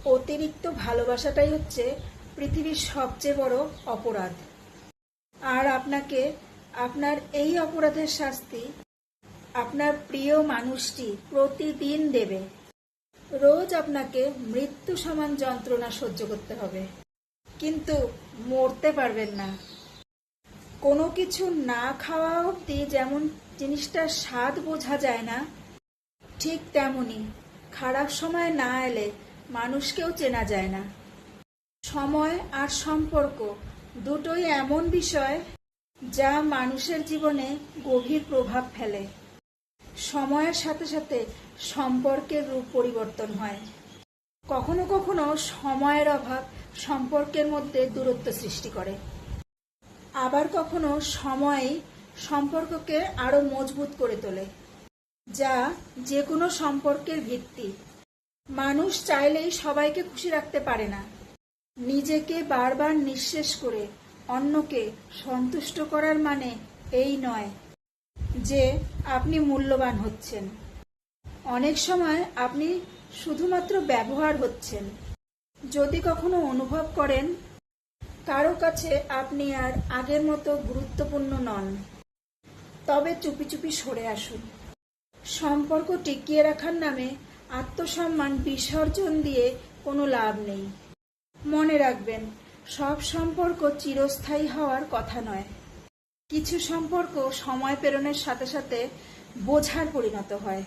অতিরিক্ত ভালোবাসাটাই হচ্ছে পৃথিবীর সবচেয়ে বড় অপরাধ। আর আপনাকে আপনার এই অপরাধের শাস্তি আপনার প্রিয় মানুষটি প্রতিদিন দেবে। রোজ আপনাকে মৃত্যু সমান যন্ত্রণা সহ্য করতে হবে, কিন্তু মরতে পারবেন না। কোনো কিছু না খাওয়া অবধি যেমন জিনিসটার স্বাদ বোঝা যায় না, ঠিক তেমনি খারাপ সময় না এলে মানুষকেও চেনা যায় না। সময় আর সম্পর্ক দুটোই এমন বিষয় যা মানুষের জীবনে গভীর প্রভাব ফেলে। সময়ের সাথে সাথে সম্পর্কের রূপ পরিবর্তন হয়। কখনো কখনো সময়ের অভাব সম্পর্কের মধ্যে দূরত্ব সৃষ্টি করে, আবার কখনো সময়ই সম্পর্ককে আরো মজবুত করে তোলে, যা যে কোনো সম্পর্কের ভিত্তি। মানুষ চাইলেই সবাইকে খুশি রাখতে পারে না। নিজেকে বারবার নিঃশেষ করে অন্যকে সন্তুষ্ট করার মানে এই নয় যে আপনি মূল্যবান হচ্ছেন। অনেক সময় আপনি শুধুমাত্র ব্যবহার হচ্ছেন। যদি কখনো অনুভব করেন কারো কাছে আপনি আর আগের মতো গুরুত্বপূর্ণ নন, তবে চুপি চুপি সরে আসুন। সম্পর্ক টিকিয়ে রাখার নামে আত্মসম্মান বিসর্জন দিয়ে কোনো লাভ নেই। মনে রাখবেন, সব সম্পর্ক চিরস্থায়ী হওয়ার কথা নয়। কিছু সম্পর্ক সময় পেরোনোর সাথে সাথে বোঝার পরিণত হয়।